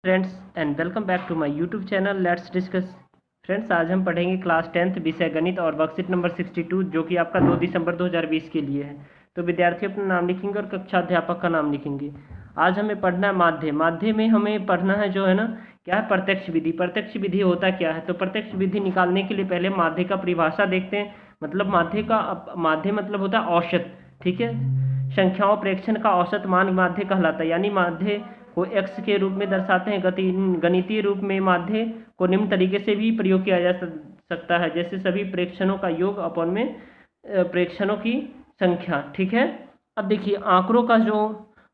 Friends and welcome back to my YouTube channel let's discuss. Friends, आज हम पढ़ेंगे class 10th विषय गणित और वर्कशीट नंबर 62 जो कि आपका 2 दिसंबर 2020 के लिए है। तो विद्यार्थी अपना नाम लिखेंगे और कक्षा अध्यापक का नाम लिखेंगे। आज हमें पढ़ना है माध्य। माध्य में हमें पढ़ना है जो है ना, क्या है, प्रत्यक्ष विधि। प्रत्यक्ष विधि होता क्या है? तो प्रत्यक्ष विधि निकालने के लिए पहले माध्य का परिभाषा देखते हैं। मतलब माध्य मतलब होता है औसत। ठीक है, संख्याओं प्रेक्षण का औसत मान माध्य कहलाता है। यानी माध्य को x के रूप में दर्शाते हैं। गणितीय रूप में माध्य को निम्न तरीके से भी प्रयोग किया जा सकता है, जैसे सभी प्रेक्षणों का योग अपॉन में प्रेक्षणों की संख्या। ठीक है, अब देखिए आंकड़ों का जो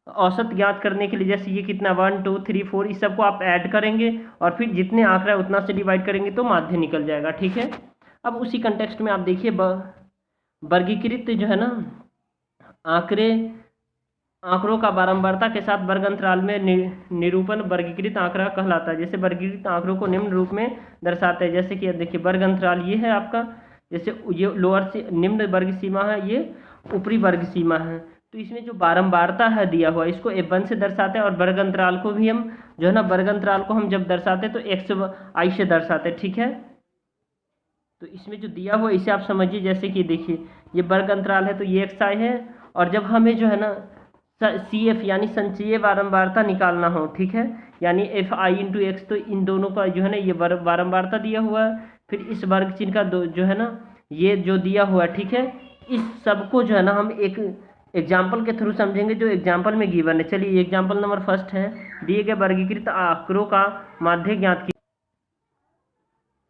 औसत ज्ञात करने के लिए, जैसे ये कितना 1 2 3 4, इस सबको आप ऐड करेंगे और फिर जितने आंकड़ा है उतना से डिवाइड करेंगे तो माध्य निकल जाएगा। ठीक है, अब उसी कंटेक्स्ट में आप देखिए वर्गीकृत जो है ना आंकड़ों का बारंबारता के साथ वर्ग अंतराल में निरूपण वर्गीकृत आंकड़ा कहलाता है। जैसे वर्गीकृत आंकड़ों को निम्न रूप में दर्शाते हैं, जैसे कि अब देखिए वर्ग अंतराल ये है आपका, जैसे ये निम्न वर्ग सीमा है, ये ऊपरी वर्ग सीमा है। तो इसमें जो बारंबारता है दिया हुआ, इसको f1 से दर्शाते हैं और वर्ग अंतराल को भी हम जो है ना, वर्ग अंतराल को हम जब दर्शाते हैं तो xi से दर्शाते हैं। ठीक है, तो इसमें जो दिया हुआ इसे आप समझिए, जैसे कि देखिए ये वर्ग अंतराल है तो ये xi है, और जब हमें जो है ना CF यानी संचयी बारंबारता निकालना हो, ठीक है, यानी FI इंटू एक्स, तो इन दोनों का जो है ना ये बारंबारता दिया हुआ है। फिर इस वर्ग चिन्ह का जो है ना ये जो दिया हुआ है, ठीक है, इस सबको जो है ना हम एक एग्जाम्पल के थ्रू समझेंगे, जो एग्जाम्पल में गिवन है। चलिए एग्जाम्पल नंबर फर्स्ट है, दिए गए वर्गीकृत आंकड़ों का माध्य ज्ञात की।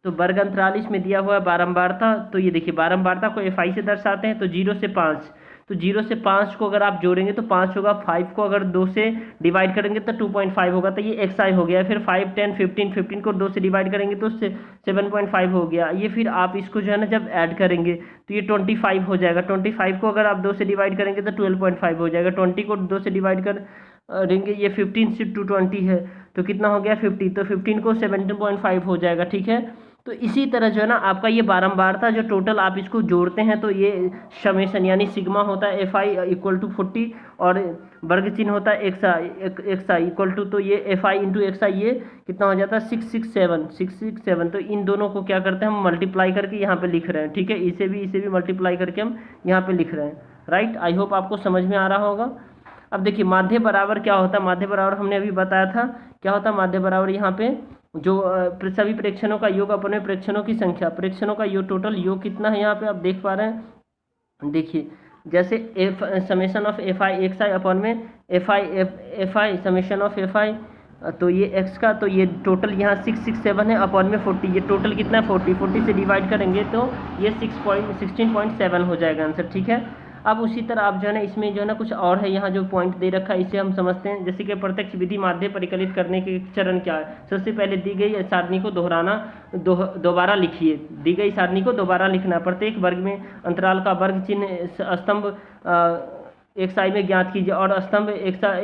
तो वर्ग अंतराल इसमें दिया हुआ है बारंबारता, तो ये देखिए बारंबारता को FI से दर्शाते हैं, तो 0 से 5, तो 0 से 5 को अगर आप जोड़ेंगे तो 5 होगा, 5 को अगर 2 से डिवाइड करेंगे तो 2.5 होगा, तो ये xi हो गया। फिर 5 10 15, 15 को 2 से डिवाइड करेंगे तो 7.5 हो गया। ये फिर आप इसको जो है ना जब ऐड करेंगे तो ये 25 हो जाएगा। 25 को अगर आप 2 से डिवाइड करेंगे तो 12.5 हो जाएगा। 20 को 2 से डिवाइड करेंगे, ये 15 से 220 है तो कितना हो गया 50, तो 15 को 17.5 हो जाएगा। ठीक है, तो इसी तरह जो है ना आपका ये बारंबारता जो टोटल आप इसको जोड़ते हैं तो ये समेशन यानी सिग्मा होता है FI इक्वल टू 40, और वर्ग चिन्ह होता है XI इक्वल टू, तो ये FI इंटू XI ये कितना हो जाता है 667। तो इन दोनों को क्या करते हैं हम मल्टीप्लाई करके यहाँ पे लिख रहे हैं। ठीक है, इसे भी मल्टीप्लाई करके हम यहाँ पे लिख रहे हैं। राइट, आई होप आपको समझ में आ रहा होगा। अब देखिए माध्य बराबर क्या होता है। माध्य बराबर हमने अभी बताया था क्या होता है। माध्य बराबर यहाँ पे जो सभी प्रेक्षणों का योग अपने प्रेक्षणों की संख्या, प्रेक्षणों का योग टोटल योग कितना है यहाँ पे आप देख पा रहे हैं। देखिए जैसे summation of FI XI upon में FI समेशन ऑफ FI, तो ये x का, तो ये टोटल यहाँ 667 है अपॉन में 40, ये टोटल कितना है 40 से डिवाइड करेंगे तो ये 16.7 हो जाएगा आंसर। ठीक है, अब उसी तरह आप जो है ना इसमें जो है ना कुछ और है, यहाँ जो पॉइंट दे रखा है इसे हम समझते हैं। जैसे कि प्रत्यक्ष विधि माध्य परिकलित करने के चरण क्या है। सबसे पहले दी गई सारणी को दोबारा लिखिए। दी गई सारणी को दोबारा लिखना। प्रत्येक वर्ग में अंतराल का वर्ग चिन्ह स्तंभ XI में ज्ञात कीजिए, और स्तंभ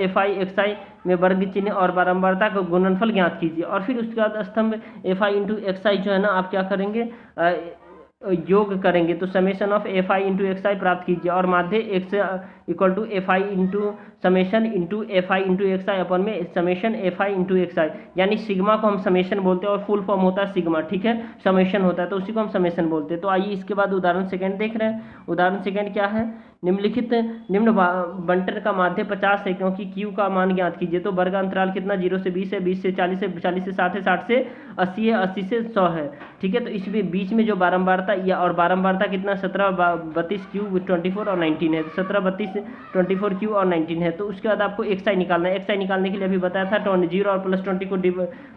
FI XI में वर्ग चिन्ह और बारंबारता का गुणनफल ज्ञात कीजिए। और फिर उसके बाद स्तंभ FI इंटू XI जो है ना आप क्या करेंगे, योग करेंगे, तो summation of FI into XI प्राप्त कीजिए, और माध्य x equal to FI into summation into FI into XI अपन में समेशन FI इंटू XI, यानी सिग्मा को हम समेशन बोलते हैं और फुल फॉर्म होता है सिग्मा। ठीक है, समेशन होता है तो उसी को हम समेशन बोलते हैं। तो आइए इसके बाद उदाहरण सेकंड देख रहे हैं। उदाहरण सेकंड क्या है, निम्न बंटन का माध्य 50 है क्योंकि Q का मान ज्ञात कीजिए। तो वर्ग अंतराल कितना 0 से 20 है, 20 से 40 है, 40 से 60 है, 60 से 80 है, 80 से 100 है। ठीक है, तो इसमें बीच में जो बारंबारता या और बारंबारता कितना 17 32 Q 24 और 19 है। 17 32 24 Q और 19 है। तो उसके बाद आपको XI निकालना है। XI निकालने के लिए अभी बताया था 0 और प्लस 20 को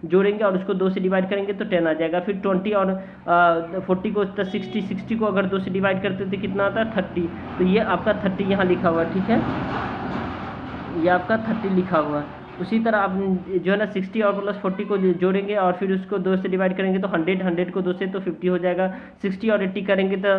जोड़ेंगे और उसको 2 से डिवाइड करेंगे तो 10 आ जाएगा। फिर 20 और 40 को 60 को अगर 2 से डिवाइड करते तो कितना आता है 30, तो ये आपका 30 यहाँ लिखा हुआ है। ठीक है, ये आपका 30 लिखा हुआ है। उसी तरह आप जो है ना 60 और प्लस 40 को जोड़ेंगे और फिर उसको 2 से डिवाइड करेंगे तो 100 को 2 से तो 50 हो जाएगा। 60 और 80 करेंगे तो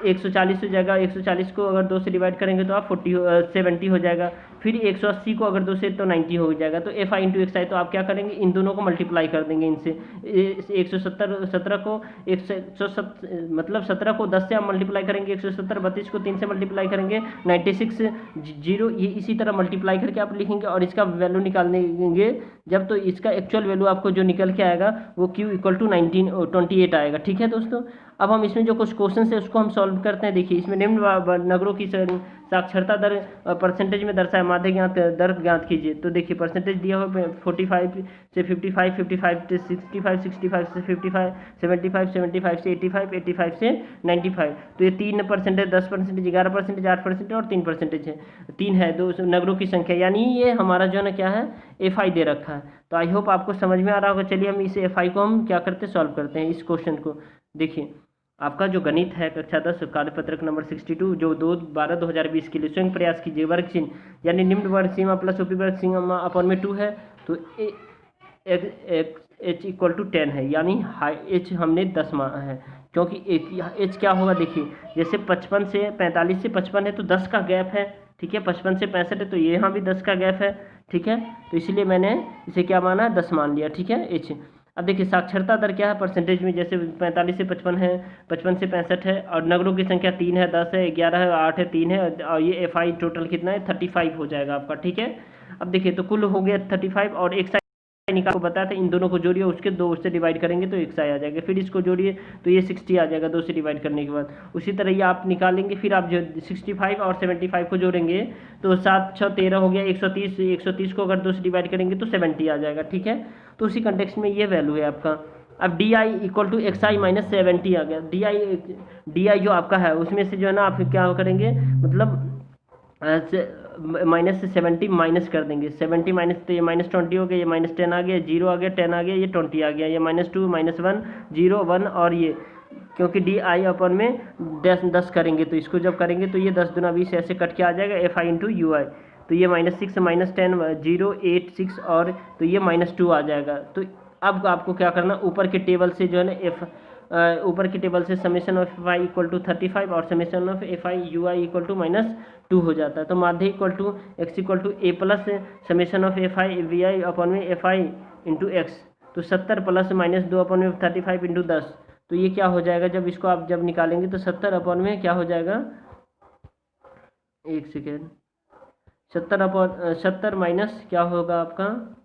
140 हो जाएगा। 140 को अगर 2 से डिवाइड करेंगे तो आप 70 हो जाएगा। फिर 180 को अगर 2 से तो 90 हो जाएगा। तो FI इंटू XI, तो आप क्या करेंगे इन दोनों को मल्टीप्लाई कर देंगे इनसे। 170 को 170 मतलब 17 को 10 से आप मल्टीप्लाई करेंगे, 170 32 को 3 से मल्टीप्लाई करेंगे, 96 0, ये इसी तरह मल्टीप्लाई करके आप लिखेंगे और इसका वैल्यू निकालेंगे। जब तो इसका एक्चुअल वैल्यू आपको जो निकल के आएगा वो Q इक्वल टू 28 आएगा। ठीक है दोस्तों, अब हम इसमें जो कुछ क्वेश्चन है उसको हम सॉल्व करते हैं। देखिए इसमें निम्न नगरों की साक्षरता दर परसेंटेज में दर्शाए, माध्य ज्ञात दर ज्ञात कीजिए। तो देखिए परसेंटेज दिया हुआ 45 से 55, 55 से 65, 65 से 55, 75, 75 से 85, 85 से 95। तो ये 3%, 10%, 11%, 8% और 3% है, 3 है दो नगरों की संख्या, यानी ये हमारा जो है ना क्या है FI दे रखा है। तो आई होप आपको समझ में आ रहा होगा। चलिए हम इस FI को हम क्या करते हैं, सॉल्व करते हैं इस क्वेश्चन को। देखिए आपका जो गणित है कक्षा 10 कार्यपत्रक नंबर 62 जो 2/12/2020 के लिए स्वयं प्रयास कीजिए। वर्ग चिन्ह यानी निम्न वर्ग सीमा प्लस उपरी वर्ग सीमा अपन में 2 है, तो H इक्वल टू 10 है, यानी H हमने 10 माना है, क्योंकि H क्या होगा देखिए, जैसे 55 से 45 से 55 है तो 10 का गैप है। ठीक है, 55 से 65 है तो यहाँ भी 10 का गैप है। ठीक है, तो इसीलिए मैंने इसे क्या माना, 10 मान लिया। ठीक है, H। अब देखिए साक्षरता दर क्या है परसेंटेज में, जैसे 45 से 55 है, 55 से 65 है, और नगरों की संख्या 3 है, 10 है, 11 है, 8 है, 3 है, और ये FI टोटल कितना है 35 हो जाएगा आपका। ठीक है, अब देखिए तो कुल हो गया 35 और एक निकाल को बताया था, इन दोनों को जोड़िए, उसके 2 से डिवाइड करेंगे तो 1 आ जाएगा, फिर इसको जोड़िए तो ये 60 आ जाएगा 2 से डिवाइड करने के बाद। उसी तरह ये आप निकालेंगे, फिर आप जो 65 और 75 को जोड़ेंगे तो 7 6 13 हो गया, 130, 130 को अगर 2 से डिवाइड करेंगे तो 70 आ जाएगा। ठीक है, तो उसी कंटेक्स्ट में ये वैल्यू है आपका। अब DI equal to XI minus 70 आ गया। DI जो आपका है उसमें से जो है ना आप क्या करेंगे, मतलब माइनस से 70 माइनस कर देंगे, 70 माइनस, तो ये -20 हो गया, ये -10 आ गया, 0 आ गया, 10 आ गया, ये 20 आ गया, ये -2 -1 0 1, और ये क्योंकि DI अपन में 10 करेंगे तो इसको जब करेंगे तो ये 10 दूना 20 ऐसे कट के आ जाएगा FI इंटू UI। तो ये -6 -10 0 8 6 और तो ये -2 आ जाएगा। तो अब आपको क्या करना, ऊपर के टेबल से जो है ना ऊपर की टेबल से summation of FI equal to 35 और summation of FI UI equal to -2 हो जाता है। तो माध्य equal to X equal to A plus summation of FI VI अपन में FI इंटू X, तो 70 प्लस -2 अपन में 35 इंटू 10। तो ये क्या हो जाएगा, जब इसको आप जब निकालेंगे तो 70 अपन में क्या हो जाएगा, एक सेकेंड, 70 माइनस क्या होगा आपका,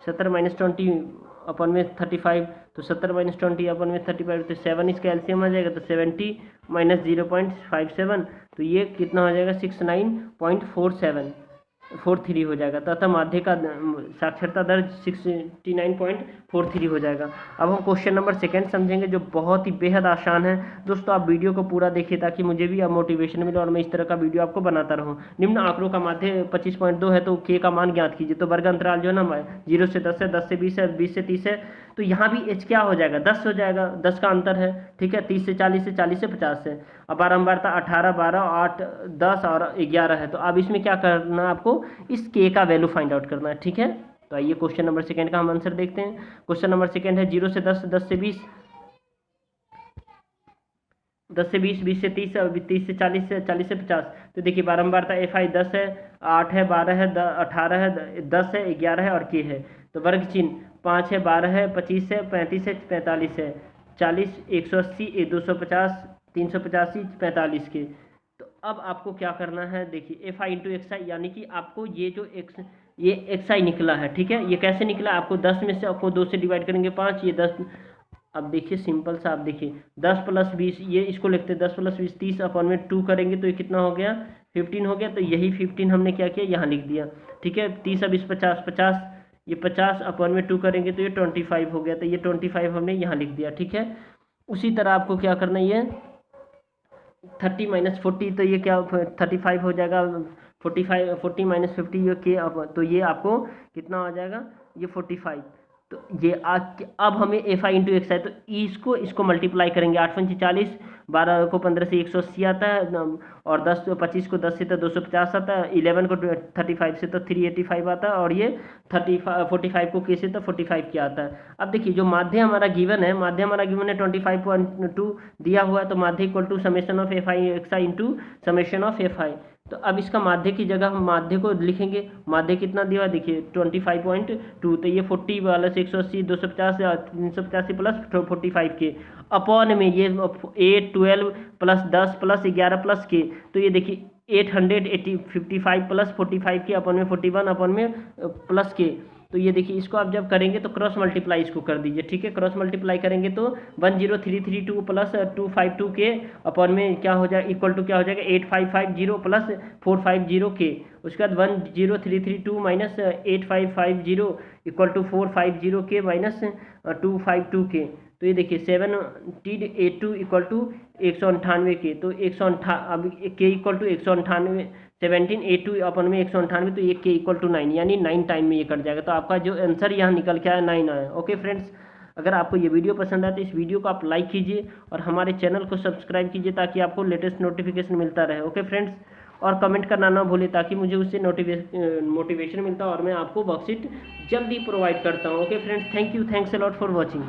70 -20 अपन में 35, तो 70 -20 अपन में 35, तो 7 इसका एलसीएम आ जाएगा, तो 70 माइनस 0.57, तो ये कितना हो जाएगा 69.43 हो जाएगा, तथा माध्य का साक्षरता दर 69.43 हो जाएगा। अब हम क्वेश्चन नंबर 2 समझेंगे, जो बहुत ही बेहद आसान है। दोस्तों आप वीडियो को पूरा देखिए ताकि मुझे भी अब मोटिवेशन मिले और मैं इस तरह का वीडियो आपको बनाता रहूं। निम्न आंकड़ों का माध्य 25.2 है, तो K का मान ज्ञात कीजिए। तो वर्ग अंतराल जो है ना 0 से 10 है, 10 से 20 है, 20 से 30 है, तो यहाँ भी H क्या हो जाएगा, 10 हो जाएगा, 10 का अंतर है। ठीक है, 30 से 40 से 40 से 50 है। अब बारंबारता 18 12 8 10 और 11 है, तो अब इसमें क्या करना है आपको, इस K का वैल्यू फाइंड आउट करना है। ठीक है, तो आइए क्वेश्चन नंबर 2 का हम आंसर देखते हैं। क्वेश्चन नंबर 2 है 0 से 10, 10 से 20, 10 से 20, 20 से 30, 30 से 40 से 40 से 50। तो देखिए बारंबारता FI 10 है, 8 है, 12 है, 18 है, 10 है, 11 है और K है। तो वर्ग चिन्ह 5 है, 12 है, 25 है, 35 है, 45 है, 40 180 250 385 45 के। तो अब आपको क्या करना है, देखिए FI इंटू XI, यानी कि आपको ये जो ये XI निकला है। ठीक है, ये कैसे निकला, आपको 10 में से आपको 2 से डिवाइड करेंगे 5, ये 10। अब देखिए सिंपल सा, आप देखिए 10 प्लस 20, ये इसको लिखते हैं 10 प्लस 20 30 अपन में 2 करेंगे तो ये कितना हो गया 15 हो गया। तो यही 15 हमने क्या किया, यहाँ लिख दिया। ठीक है, 30 अब 50 50, ये 50 अपन में 2 करेंगे तो ये 25 हो गया, तो ये 25 हमने यहाँ लिख दिया। ठीक है, उसी तरह आपको क्या करना है, ये 30 माइनस 40, तो ये क्या 35 हो जाएगा, 40 माइनस 50 ये के, तो ये आपको कितना आ जाएगा, ये 45। तो ये अब हमें FI इंटू XI, तो इसको मल्टीप्लाई करेंगे, 8 5 40, 12 को 15 से 180 आता है, और 10 25 को 10 से तो 250 आता है, 11 को 35 से तो 385 आता है, और ये 45 को K से तो 45 क्या आता है। अब देखिए जो माध्य हमारा गिवन है, 25.2 दिया हुआ है, तो माध्य equal to summation of FI XI into summation of FI। तो अब इसका माध्य की जगह हम माध्य को लिखेंगे, माध्य कितना दिया है देखिए 25.2, तो ये 40 वाला से 180 250 385 प्लस 45 के अपॉन में ये 8 12 प्लस 10 प्लस 11 प्लस के, तो ये देखिए 855 प्लस 45 के अपन में 41 अपन में प्लस के, तो ये देखिए इसको आप जब करेंगे तो क्रॉस मल्टीप्लाई इसको कर दीजिए, ठीक है। क्रॉस मल्टीप्लाई करेंगे तो 10332 प्लस 252 के अपन में क्या हो जाए, इक्वल टू क्या हो जाएगा 8550 प्लस 450 के। उसके बाद 10332 माइनस 8550 इक्वल टू 450 के माइनस 252 के। तो ये देखिए 1782 इक्वल टू 198 के, तो 198 अब के इक्वल टू 198, 1782 अपन में 198, तो ये के इक्वल टू 9, यानी 9 टाइम में ये कट जाएगा। तो आपका जो आंसर यहाँ निकल के आया 9 आया। ओके फ्रेंड्स, अगर आपको ये वीडियो पसंद आए तो इस वीडियो को आप लाइक कीजिए और हमारे चैनल को सब्सक्राइब कीजिए ताकि आपको लेटेस्ट नोटिफिकेशन मिलता रहे। ओके फ्रेंड्स, और कमेंट करना ना भूलें ताकि मुझे उससे मोटिवेशन मिलता है और मैं आपको वर्कशीट जल्दी प्रोवाइड करता हूँ। Okay friends, thank you, thanks a lot for watching.